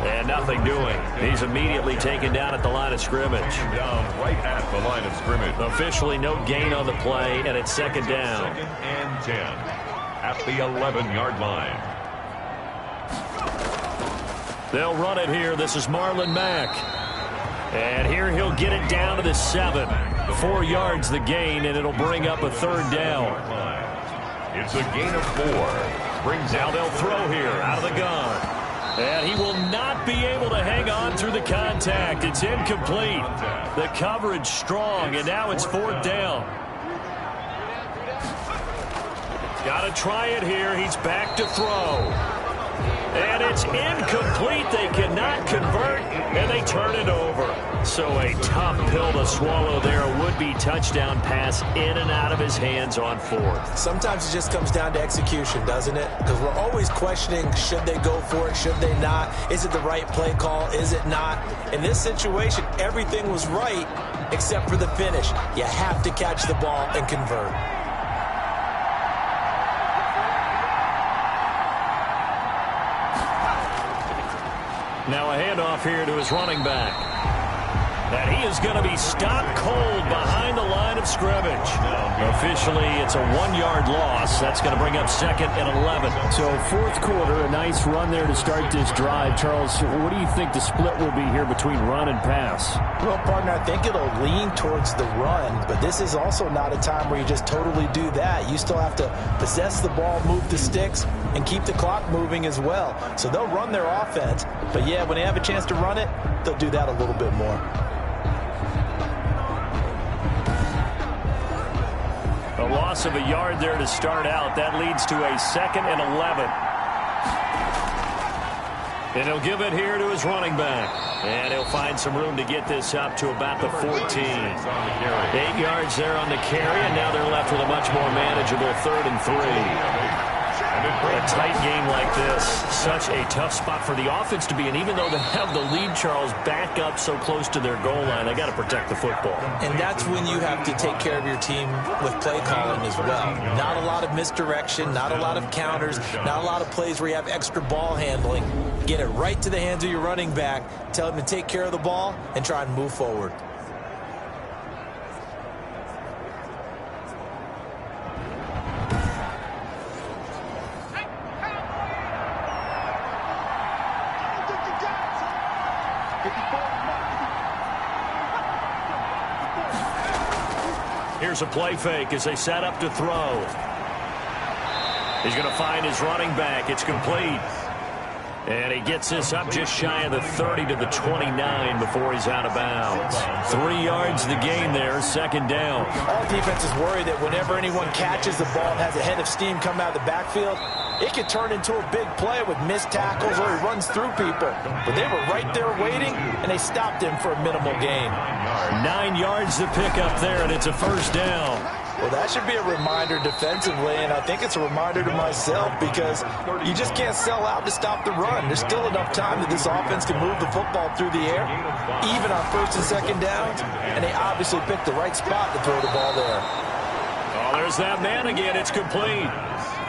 And nothing doing. He's immediately taken down at the line of scrimmage. Down right at the line of scrimmage. Officially no gain on the play, and it's 2nd down. 2nd and 10 at the 11-yard line. They'll run it here. This is Marlon Mack. And here he'll get it down to the 7. 4 yards the gain, and it'll bring up a 3rd down. It's a gain of 4. Now they'll throw here out of the gun. And he will not be able to hang on through the contact. It's incomplete. The coverage strong, and now it's 4th down. Got to try it here. He's back to throw. And it's incomplete. They cannot convert, and they turn it over. So a tough pill to swallow there. A would-be touchdown pass in and out of his hands on 4th. Sometimes it just comes down to execution, doesn't it? Because we're always questioning, should they go for it, should they not? Is it the right play call, is it not? In this situation, everything was right except for the finish. You have to catch the ball and convert. Now a handoff here to his running back. And he is going to be stopped cold behind the line of scrimmage. Officially, it's a 1-yard loss. That's going to bring up 2nd and 11. So fourth quarter, a nice run there to start this drive. Charles, what do you think the split will be here between run and pass? Well, partner, I think it'll lean towards the run, but this is also not a time where you just totally do that. You still have to possess the ball, move the sticks, and keep the clock moving as well. So they'll run their offense, but yeah, when they have a chance to run it, they'll do that a little bit more. A loss of a yard there to start out. That leads to a 2nd and 11. And he'll give it here to his running back. And he'll find some room to get this up to about the 14. 8 yards there on the carry, and now they're left with a much more manageable 3rd and 3. A tight game like this, such a tough spot for the offense to be in. Even though they have the lead, Charles, back up so close to their goal line, they got to protect the football. And that's when you have to take care of your team with play calling as well. Not a lot of misdirection, not a lot of counters, not a lot of plays where you have extra ball handling. Get it right to the hands of your running back, tell him to take care of the ball, and try and move forward. Here's a play fake as they set up to throw. He's going to find his running back. It's complete. And he gets this up just shy of the 30 to the 29 before he's out of bounds. 3 yards the gain there, 2nd down. All defenses worry that whenever anyone catches the ball and has a head of steam come out of the backfield, it could turn into a big play with missed tackles or he runs through people. But they were right there waiting, and they stopped him for a minimal gain. 9 yards to pick up there, and it's a 1st down. Well, that should be a reminder defensively, and I think it's a reminder to myself because you just can't sell out to stop the run. There's still enough time that this offense can move the football through the air, even on 1st and 2nd downs, and they obviously picked the right spot to throw the ball there. Oh, there's that man again. It's complete.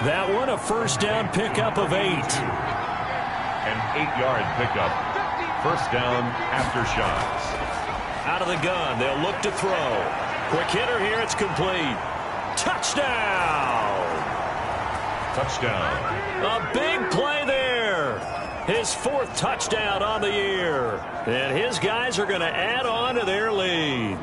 That one, a 1st down pickup of 8. An 8-yard pickup. 1st down Aftershocks. Out of the gun, they'll look to throw. Quick hitter here, it's complete. Touchdown! Touchdown. A big play there. His 4th touchdown on the year. And his guys are going to add on to their lead.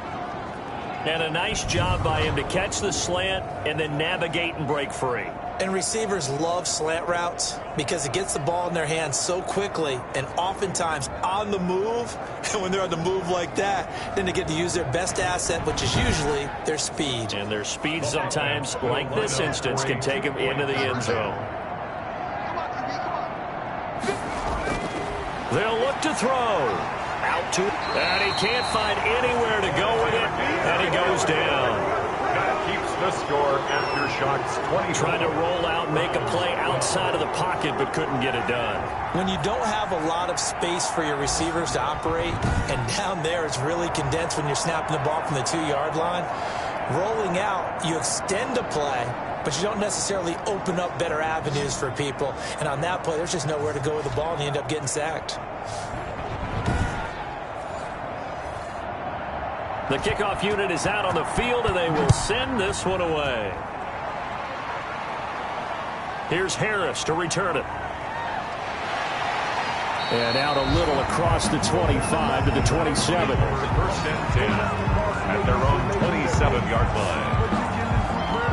And a nice job by him to catch the slant and then navigate and break free. And receivers love slant routes because it gets the ball in their hands so quickly and oftentimes on the move. And when they're on the move like that, then they get to use their best asset, which is usually their speed. And their speed sometimes, like this instance, can take them into the end zone. They'll look to throw. Out to, and he can't find anywhere to go with it, and he goes down. That keeps the score. Aftershocks 20. Trying to roll out, make a play outside of the pocket, but couldn't get it done. When you don't have a lot of space for your receivers to operate, and down there it's really condensed when you're snapping the ball from the 2-yard line, rolling out, you extend a play, but you don't necessarily open up better avenues for people. And on that play, there's just nowhere to go with the ball, and you end up getting sacked. The kickoff unit is out on the field, and they will send this one away. Here's Harris to return it. And out a little across the 25 to the 27. 1st and 10 at their own 27-yard line.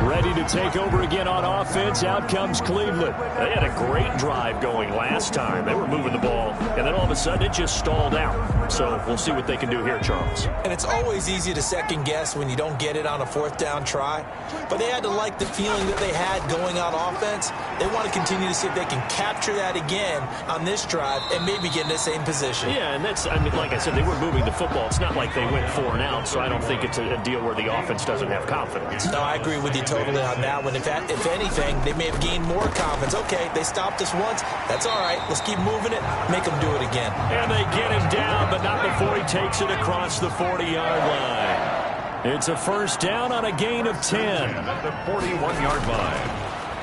Ready to take over again on offense. Out comes Cleveland. They had a great drive going last time. They were moving the ball, and then all of a sudden it just stalled out. So we'll see what they can do here, Charles. And it's always easy to second guess when you don't get it on a 4th down try. But they had to like the feeling that they had going on offense. They want to continue to see if they can capture that again on this drive and maybe get in the same position. Yeah, and that's, I mean, like I said, they were moving the football. It's not like they went 4 and out, so I don't think it's a deal where the offense doesn't have confidence. No, I agree with you totally on that one. If anything, they may have gained more confidence. Okay, they stopped us once. That's all right. Let's keep moving it. Make them do it again. And they get him down, but not before he takes it across the 40-yard line. It's a 1st down on a gain of 10. At the 41-yard line.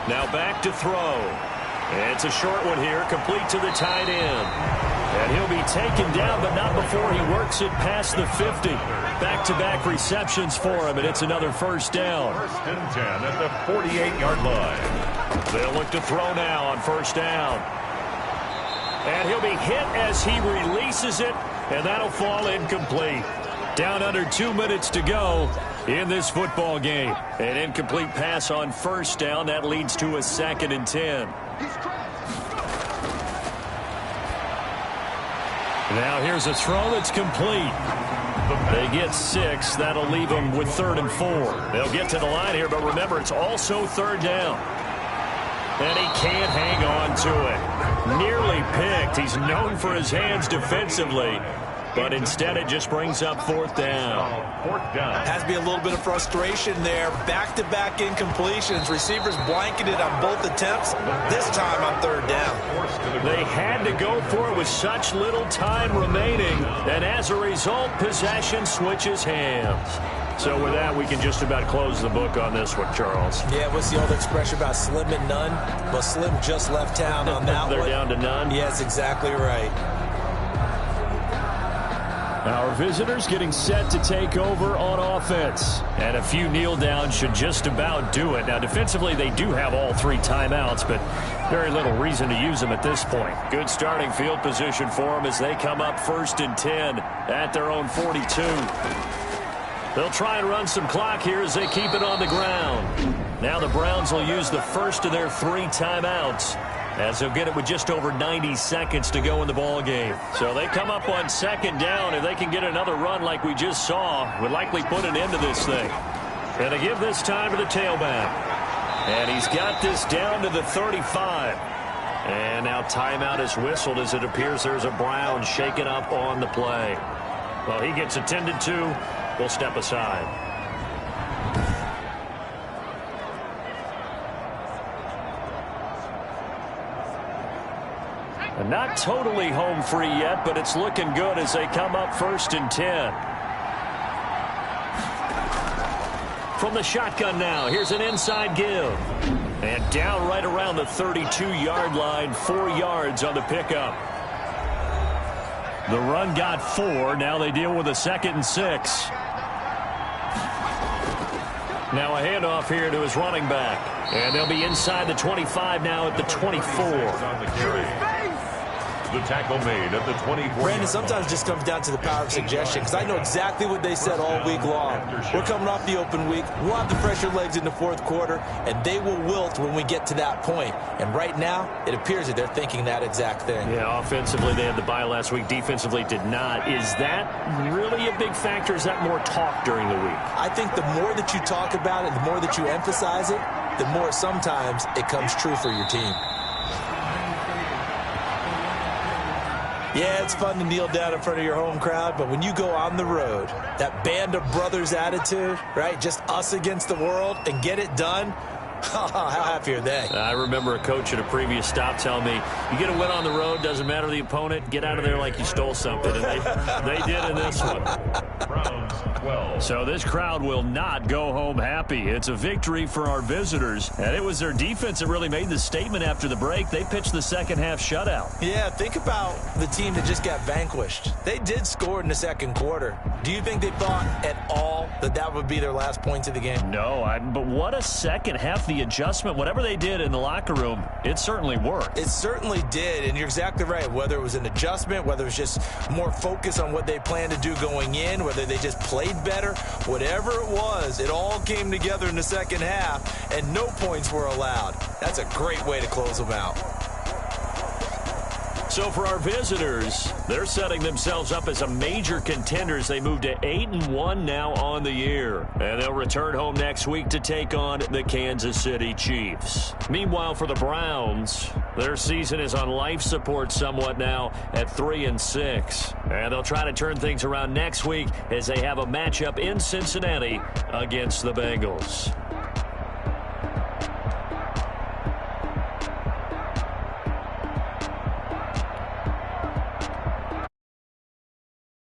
Now back to throw. It's a short one here, complete to the tight end. And he'll be taken down, but not before he works it past the 50. Back-to-back receptions for him, and it's another first down. 1st and 10 at the 48-yard line. They'll look to throw now on first down. And he'll be hit as he releases it, and that'll fall incomplete. Down under 2 minutes to go in this football game. An incomplete pass on first down. That leads to a 2nd and 10. Now here's a throw that's complete. They get 6. That'll leave them with 3rd and 4. They'll get to the line here, but remember, it's also 3rd down. And he can't hang on to it. Nearly picked. He's known for his hands defensively, but instead it just brings up 4th down. Has to be a little bit of frustration there. Back-to-back incompletions. Receivers blanketed on both attempts. This time on 3rd down. They had to go for it with such little time remaining, and as a result, possession switches hands. So with that, we can just about close the book on this one, Charles. Yeah, what's the old expression about slim and none? Well, Slim just left town on that They're one. down to none? Yeah, that's exactly right. Our visitors getting set to take over on offense. And a few kneel downs should just about do it. Now, defensively, they do have all 3 timeouts, but very little reason to use them at this point. Good starting field position for them as they come up 1st and 10 at their own 42. They'll try and run some clock here as they keep it on the ground. Now the Browns will use the first of their 3 timeouts, as they'll get it with just over 90 seconds to go in the ball game. So they come up on 2nd down. If they can get another run like we just saw, would likely put an end to this thing. And they give this time to the tailback. And he's got this down to the 35. And now timeout is whistled as it appears there's a Brown shaken up on the play. Well, he gets attended to. We'll step aside. And not totally home free yet, but it's looking good as they come up 1st and 10. From the shotgun now, here's an inside give. And down right around the 32-yard line, 4 yards on the pickup. The run got 4. Now they deal with a 2nd and 6. Now a handoff here to his running back. And they'll be inside the 25 now at the 24. The tackle made at the 24. Brandon, sometimes it just comes down to the power of suggestion, because I know exactly what they said all week long. We're coming off the open week. We'll have the pressure legs in the 4th quarter, and they will wilt when we get to that point. And right now, it appears that they're thinking that exact thing. Yeah, offensively, they had the bye last week. Defensively, did not. Is that really a big factor? Is that more talk during the week? I think the more that you talk about it, the more that you emphasize it, the more sometimes it comes true for your team. Yeah, it's fun to kneel down in front of your home crowd, but when you go on the road, that band of brothers attitude, right, just us against the world, and get it done, how happy are they? I remember a coach at a previous stop telling me, you get a win on the road, doesn't matter the opponent, get out of there like you stole something. And they did in this one. So this crowd will not go home happy. It's a victory for our visitors. And it was their defense that really made the statement after the break. They pitched the 2nd half shutout. Yeah, think about the team that just got vanquished. They did score in the 2nd quarter. Do you think they thought at all that that would be their last points of the game? No, but what a 2nd half. The adjustment, whatever they did in the locker room, it certainly worked. It certainly did, and you're exactly right. Whether it was an adjustment, whether it was just more focus on what they planned to do going in, whether they just played better, whatever it was, it all came together in the 2nd half, and no points were allowed. That's a great way to close them out. So for our visitors, they're setting themselves up as a major contender as they move to 8-1 now on the year. And they'll return home next week to take on the Kansas City Chiefs. Meanwhile, for the Browns, their season is on life support somewhat now at 3-6. And they'll try to turn things around next week as they have a matchup in Cincinnati against the Bengals.